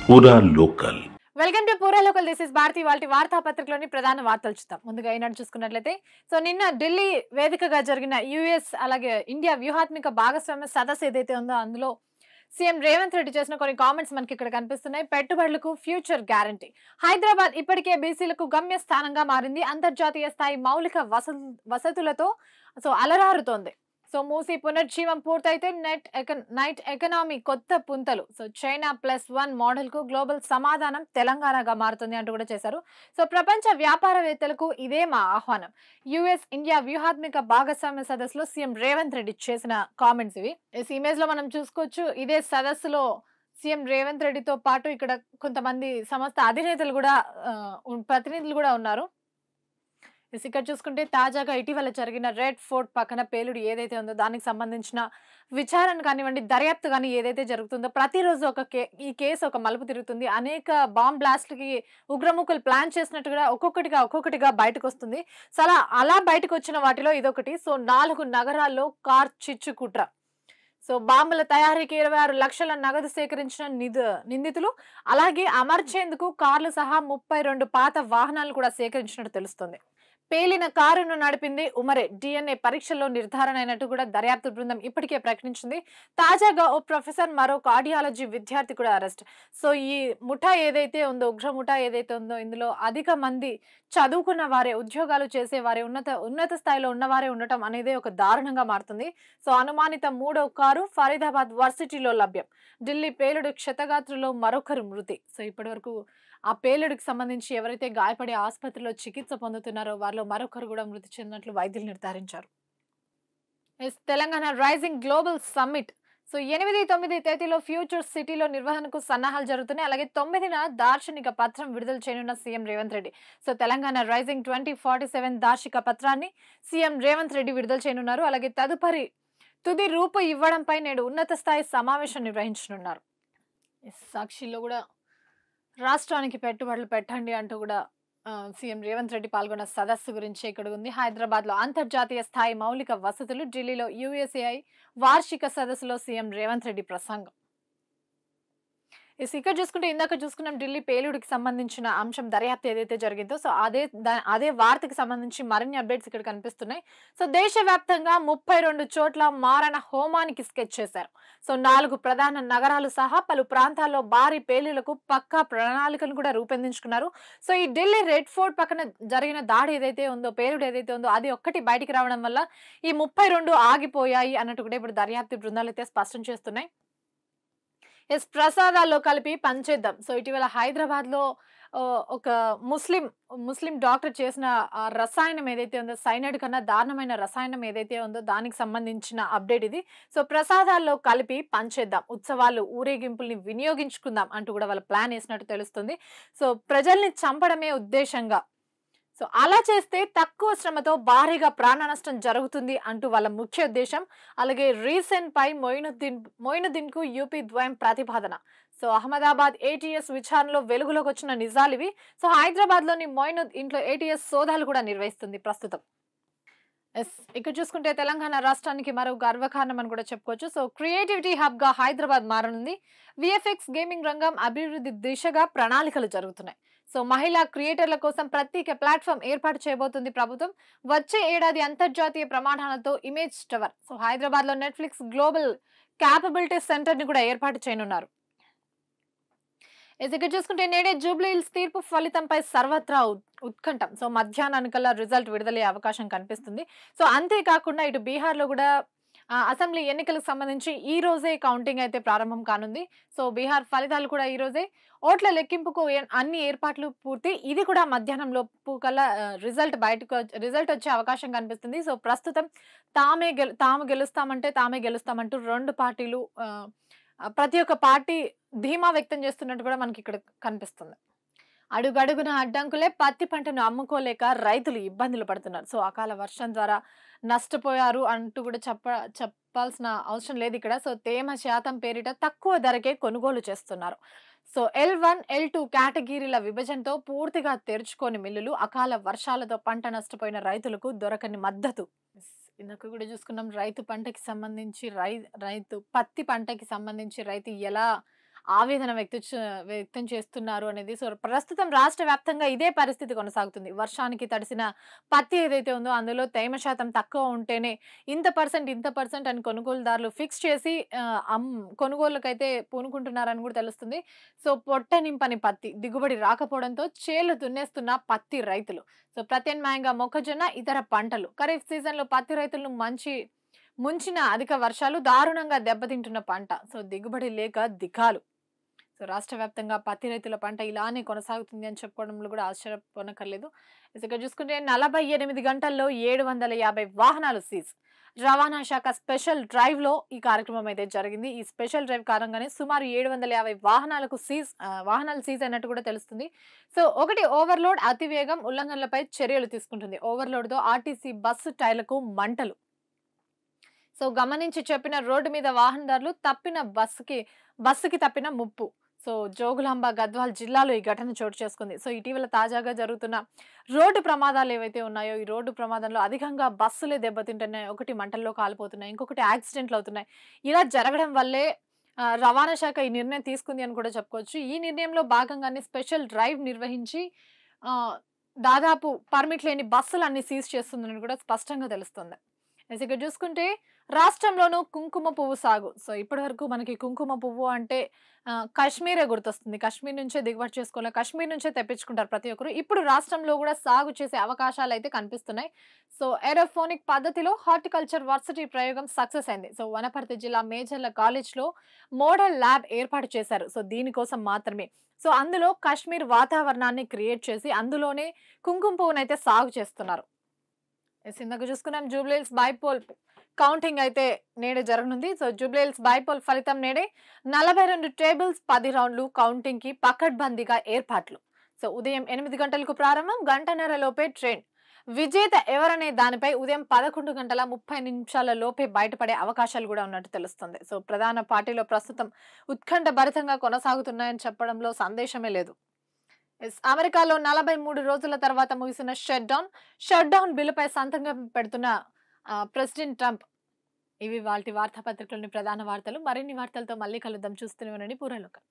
పూరా local. Welcome to Pura local. This is Bharathi. వాళ్ళ వార్తాపత్రికలోని ప్రధాన వార్తలు చూద్దాం. ముందుగా ఈనాడు చూసుకున్నట్లయితే నిన్న ఢిల్లీ వేదికగా జరిగిన యుఎస్ అలాగే ఇండియా వ్యూహాత్మక భాగస్వామ్య సదస్సు ఏదైతే ఉందో అందులో సీఎం రేవంత్ రెడ్డి చేసిన కొన్ని కామెంట్స్ మనకి ఇక్కడ కనిపిస్తున్నాయి. పెట్టుబడులకు ఫ్యూచర్ గ్యారంటీ. హైదరాబాద్ ఇప్పటికే బీసీలకు గమ్య స్థానంగా మారింది. అంతర్జాతీయ స్థాయి మౌలిక వసతులతో అలరారుతోంది. మూసీ పునర్జీవం పూర్తయితే నైట్ ఎకనామీ కొత్త పుంతలు. చైనా +1 మోడల్ కు గ్లోబల్ సమాధానం తెలంగాణగా మారుతుంది అంటూ కూడా చేశారు. ప్రపంచ వ్యాపారవేత్తలకు ఇదే మా ఆహ్వానం. యుఎస్ ఇండియా వ్యూహాత్మక భాగస్వామ్య సదస్సులో సీఎం రేవంత్ రెడ్డి చేసిన కామెంట్స్ ఇవి. ఈ ఇమేజ్ లో మనం చూసుకోవచ్చు. ఇదే సదస్సులో సీఎం రేవంత్ రెడ్డితో పాటు ఇక్కడ కొంతమంది సంస్థ అధినేతలు కూడా ప్రతినిధులు కూడా ఉన్నారు. ఇక్కడ చూసుకుంటే తాజాగా ఇటీవల జరిగిన రెడ్ ఫోర్ట్ పక్కన పేలుడు ఏదైతే ఉందో దానికి సంబంధించిన విచారణ కానివ్వండి, దర్యాప్తు కానీ ఏదైతే జరుగుతుందో ప్రతిరోజు ఈ కేసు ఒక మలుపు తిరుగుతుంది. అనేక బాంబ్ బ్లాస్ట్‌కి ఉగ్రముఖులు ప్లాన్ చేసినట్టుగా ఒక్కొక్కటిగా బయటకు వస్తుంది. అలా బయటకు వచ్చిన వాటిలో ఇదొకటి. 4 నగరాల్లో కార్ చిచ్చు కుట్ర. బాంబుల తయారీకి 26 లక్షల నగదు సేకరించిన నిందితులు, అలాగే అమర్చేందుకు కార్లు సహా 32 పాత వాహనాలు కూడా సేకరించినట్టు తెలుస్తుంది. పేలిన కారును నడిపింది ఉమరే. DNA పరీక్షల్లో నిర్ధారణ అయినట్టు కూడా దర్యాప్తు బృందం ఇప్పటికే ప్రకటించింది. తాజాగా ఓ ప్రొఫెసర్, మరో కార్డియాలజీ విద్యార్థి కూడా అరెస్ట్. ఈ ముఠా ఏదైతే ఉందో, ఉగ్ర ముఠా ఏదైతే ఉందో ఇందులో అధిక మంది చదువుకున్న వారే, ఉద్యోగాలు చేసేవారే, ఉన్నత స్థాయిలో ఉన్నవారే ఉండటం అనేది ఒక దారుణంగా మారుతుంది. అనుమానిత 3వ కారు ఫరీదాబాద్ వర్సిటీలో లభ్యం. ఢిల్లీ పేలుడు క్షతగాత్రులో మరొకరు మృతి. ఇప్పటి వరకు ఆ పేలుడికి సంబంధించి ఎవరైతే గాయపడి ఆసుపత్రిలో చికిత్స పొందుతున్నారో వారిలో మరొకరు కూడా మృతి చెందినట్లు వైద్యులు నిర్ధారించారు. తెలంగాణ రైజింగ్ గ్లోబల్ సమ్మిట్ 8-9 తేదీలో ఫ్యూచర్ సిటీలో నిర్వహణకు సన్నాహాలు జరుగుతున్నాయి. అలాగే 9న దార్శనిక పత్రం విడుదల చేయనున్న సీఎం రేవంత్ రెడ్డి. తెలంగాణ రైజింగ్ 2047 దార్శనిక పత్రాన్ని సీఎం రేవంత్ రెడ్డి విడుదల చేయనున్నారు. అలాగే తుది రూపు ఇవ్వడంపై నేడు ఉన్నత స్థాయి సమావేశం నిర్వహించనున్నారు. సాక్షిలో కూడా రాష్ట్రానికి పెట్టుబడులు పెట్టండి అంటూ కూడా సీఎం రేవంత్ రెడ్డి పాల్గొన్న సదస్సు గురించి ఇక్కడ ఉంది. హైదరాబాద్ లో అంతర్జాతీయ స్థాయి మౌలిక వసతులు, ఢిల్లీలో యుఎస్ఏఐ వార్షిక సదస్సులో సీఎం రేవంత్ రెడ్డి ప్రసంగం. ఇక్కడ చూసుకుంటే ఇందాక చూసుకున్నాం ఢిల్లీ పేలుడికి సంబంధించిన అంశం దర్యాప్తు ఏదైతే జరిగిందో అదే వార్తకి సంబంధించి మరిన్ని అప్డేట్స్ ఇక్కడ కనిపిస్తున్నాయి. దేశవ్యాప్తంగా 32 చోట్ల మారణ హోమానికి స్కెచ్ చేశారు. 4 ప్రధాన నగరాలు సహా పలు ప్రాంతాల్లో భారీ పేలులకు పక్కా ప్రణాళికను కూడా రూపొందించుకున్నారు. ఈ ఢిల్లీ రెడ్ ఫోర్ట్ పక్కన జరిగిన దాడి ఏదైతే ఉందో, పేలుడు ఏదైతే ఉందో అది ఒక్కటి బయటికి రావడం వల్ల ఈ 32 ఆగిపోయాయి అన్నట్టు కూడా ఇప్పుడు దర్యాప్తు బృందాలు అయితే స్పష్టం చేస్తున్నాయి. ప్రసాదాల్లో కలిపి పంచేద్దాం. ఇటీవల హైదరాబాద్ లో ఒక ముస్లిం డాక్టర్ చేసిన రసాయనం ఏదైతే ఉందో, సైనైడ్ కన్నా దారుణమైన రసాయనం ఏదైతే ఉందో దానికి సంబంధించిన అప్డేట్ ఇది. ప్రసాదాల్లో కలిపి పంచేద్దాం, ఉత్సవాలు ఊరేగింపుల్ని వినియోగించుకుందాం అంటూ కూడా వాళ్ళ ప్లాన్ వేసినట్టు తెలుస్తుంది. ప్రజల్ని చంపడమే ఉద్దేశంగా, అలా చేస్తే తక్కువ శ్రమతో భారీగా ప్రాణ నష్టం జరుగుతుంది అంటూ వాళ్ళ ముఖ్య ఉద్దేశం. అలాగే రీసెంట్ పై మొయినుద్దీన్ కు యూపీ ద్వయం ప్రతిపాదన. అహ్మదాబాద్ ATS విచారణలో వెలుగులోకి వచ్చిన నిజాలివి. హైదరాబాద్ లోని మొయినుద్ ఇంట్లో ATS సోదాలు కూడా నిర్వహిస్తుంది ప్రస్తుతం. ఇక్కడ చూసుకుంటే తెలంగాణ రాష్ట్రానికి మరో గర్వకారణం అని కూడా చెప్పుకోవచ్చు. క్రియేటివిటీ హబ్ గా హైదరాబాద్ మారనుంది. VFX గేమింగ్ రంగం అభివృద్ధి దిశగా ప్రణాళికలు జరుగుతున్నాయి. మహిళా క్రియేటర్ల కోసం ప్రత్యేక ప్లాట్ఫామ్ ఏర్పాటు చేయబోతుంది ప్రభుత్వం. వచ్చే ఏడాది అంతర్జాతీయ ప్రమాణాలతో ఇమేజ్ టవర్, హైదరాబాద్ లో నెట్ఫ్లిక్స్ గ్లోబల్ క్యాపబిలిటీ సెంటర్ ని కూడా ఏర్పాటు చేయనున్నారు. ఇక్కడ చూసుకుంటే నేడే జూబ్లీ హిల్స్ తీర్పు ఫలితంపై సర్వత్రా ఉత్కంఠం. మధ్యాహ్నానికల్లా రిజల్ట్ విడుదలయ్యే అవకాశం కనిపిస్తుంది. అంతేకాకుండా ఇటు బీహార్ లో కూడా అసెంబ్లీ ఎన్నికలకు సంబంధించి ఈ రోజే కౌంటింగ్ అయితే ప్రారంభం కానుంది. బీహార్ ఫలితాలు కూడా ఈ రోజే. ఓట్ల లెక్కింపుకు అన్ని ఏర్పాట్లు పూర్తి. ఇది కూడా మధ్యాహ్నం లోపు కల్లా రిజల్ట్ వచ్చే అవకాశం కనిపిస్తుంది. ప్రస్తుతం తాము గెలుస్తామంటూ 2 పార్టీలు, ప్రతి ఒక్క పార్టీ ధీమా వ్యక్తం చేస్తున్నట్టు కూడా మనకి ఇక్కడ కనిపిస్తుంది. అడుగడుగున అడ్డంకులే. పత్తి పంటను అమ్ముకోలేక రైతులు ఇబ్బందులు పడుతున్నారు. అకాల వర్షం ద్వారా నష్టపోయారు అంటూ కూడా చెప్పాల్సిన అవసరం లేదు ఇక్కడ. తేమ శాతం పేరిట తక్కువ ధరకే కొనుగోలు చేస్తున్నారు. L1, L2 కేటగిరీల విభజనతో పూర్తిగా తెరుచుకోని మిల్లులు, అకాల వర్షాలతో పంట నష్టపోయిన రైతులకు దొరకని మద్దతు. ఇందాక కూడా చూసుకున్నాం. పత్తి పంటకి సంబంధించి రైతు ఎలా ఆవేదన వ్యక్తం చేస్తున్నారు అనేది. సో, ప్రస్తుతం రాష్ట్ర వ్యాప్తంగా ఇదే పరిస్థితి కొనసాగుతుంది. వర్షానికి తడిసిన పత్తి ఏదైతే ఉందో అందులో తేమ శాతం తక్కువ ఉంటేనే ఇంత పర్సెంట్ అని కొనుగోలుదారులు ఫిక్స్ చేసి కొనుగోళ్ళకైతే పూనుకుంటున్నారని కూడా తెలుస్తుంది. సో, పొట్ట నింపని పత్తి దిగుబడి రాకపోవడంతో చేలు దున్నేస్తున్న పత్తి రైతులు. సో, ప్రత్యామ్నాయంగా మొక్కజొన్న, ఇతర పంటలు. ఖరీఫ్ సీజన్‌లో పత్తి రైతులను ముంచిన అధిక వర్షాలు దారుణంగా దెబ్బతింటున్న పంట. సో, దిగుబడి లేక దిగాలు. సో, రాష్ట్ర వ్యాప్తంగా పత్తి రైతుల పంట ఇలానే కొనసాగుతుంది అని చెప్పుకోవడంలో కూడా ఆశ్చర్యపోనక్కర్లేదు. ఇక్కడ చూసుకుంటే 48 గంటల్లో 750 వాహనాలు సీజ్. రవాణా శాఖ స్పెషల్ డ్రైవ్‌లో ఈ కార్యక్రమం అయితే జరిగింది. ఈ స్పెషల్ డ్రైవ్ కారణంగానే సుమారు 750 వాహనాలు సీజ్ అయినట్టు కూడా తెలుస్తుంది. సో, ఒకటి ఓవర్‌లోడ్, అతివేగం, ఉల్లంఘనలపై చర్యలు తీసుకుంటుంది. ఓవర్‌లోడ్‌తో ఆర్టీసీ బస్సు టైర్లకు మంటలు. సో, గమనించి చెప్పిన రోడ్డు మీద వాహనదారులు బస్సుకి తప్పిన ముప్పు. సో, జోగులాంబ, గద్వాల్ జిల్లాలో ఈ ఘటన చోటు చేసుకుంది. సో, ఇటీవల తాజాగా జరుగుతున్న రోడ్డు ప్రమాదాలు ఏవైతే ఉన్నాయో, ఈ రోడ్డు ప్రమాదంలో అధికంగా బస్సులే దెబ్బతింటున్నాయి. ఒకటి మంటల్లో కాలిపోతున్నాయి. ఇంకొకటి యాక్సిడెంట్లు అవుతున్నాయి. ఇలా జరగడం వల్లే రవాణా శాఖ ఈ నిర్ణయం తీసుకుంది అని కూడా చెప్పుకోవచ్చు. ఈ నిర్ణయంలో భాగంగానే స్పెషల్ డ్రైవ్ నిర్వహించి ఆహ్, దాదాపు పర్మిట్ లేని బస్సులన్నీ సీజ్ చేస్తుందని కూడా స్పష్టంగా తెలుస్తుంది. ఇక్కడ చూసుకుంటే రాష్ట్రంలోనూ కుంకుమ పువ్వు సాగు. సో, ఇప్పటివరకు మనకి కుంకుమ పువ్వు అంటే కాశ్మీరే గుర్తొస్తుంది. కాశ్మీర్ నుంచే దిగుబడి చేసుకోవాలి. కాశ్మీర్ నుంచే తెప్పించుకుంటారు ప్రతి ఒక్కరు. ఇప్పుడు రాష్ట్రంలో కూడా సాగు చేసే అవకాశాలైతే కనిపిస్తున్నాయి. సో, ఏరోఫోనిక్ పద్ధతిలో హార్టికల్చర్ వర్సిటీ ప్రయోగం సక్సెస్ అయింది. సో, వనపర్తి జిల్లా మేజర్ల కాలేజ్‌లో మోడల్ ల్యాబ్ ఏర్పాటు చేశారు. సో, దీనికోసం మాత్రమే. సో, అందులో కాశ్మీర్ వాతావరణాన్ని క్రియేట్ చేసి అందులోనే కుంకుమ పువ్వునైతే సాగు చేస్తున్నారు. ఇందాక చూసుకున్నాం జూబ్లీహిల్స్ బైపోల్ కౌంటింగ్ అయితే నేడే జరగనుంది. సో, జూబ్లీహిల్స్ బైపోల్ ఫలితం నేడే 42 టేబుల్స్ 10 రౌండ్లు కౌంటింగ్‌కి పకడ్బందీగా ఏర్పాట్లు. సో, ఉదయం 8 గంటలకు ప్రారంభం, గంటన్నర లోపే ట్రైన్. విజేత ఎవరనే దానిపై ఉదయం 11:30 లోపే బయటపడే అవకాశాలు కూడా ఉన్నట్టు తెలుస్తుంది. సో, ప్రధాన పార్టీలో ప్రస్తుతం ఉత్కంఠభరితంగా కొనసాగుతున్నాయని చెప్పడంలో సందేశమే లేదు. అమెరికాలో 43 రోజుల తర్వాత ముగిసిన షట్‌డౌన్ బిల్లుపై సంతకం పెడుతున్న ప్రెసిడెంట్ ట్రంప్. ఇవి వాల్టి వార్తాపత్రికలోని ప్రధాన వార్తలు. మరిన్ని వార్తలతో మళ్ళీ కలుద్దాం. చూస్తూనే ఉండండి పూరా లోకల్.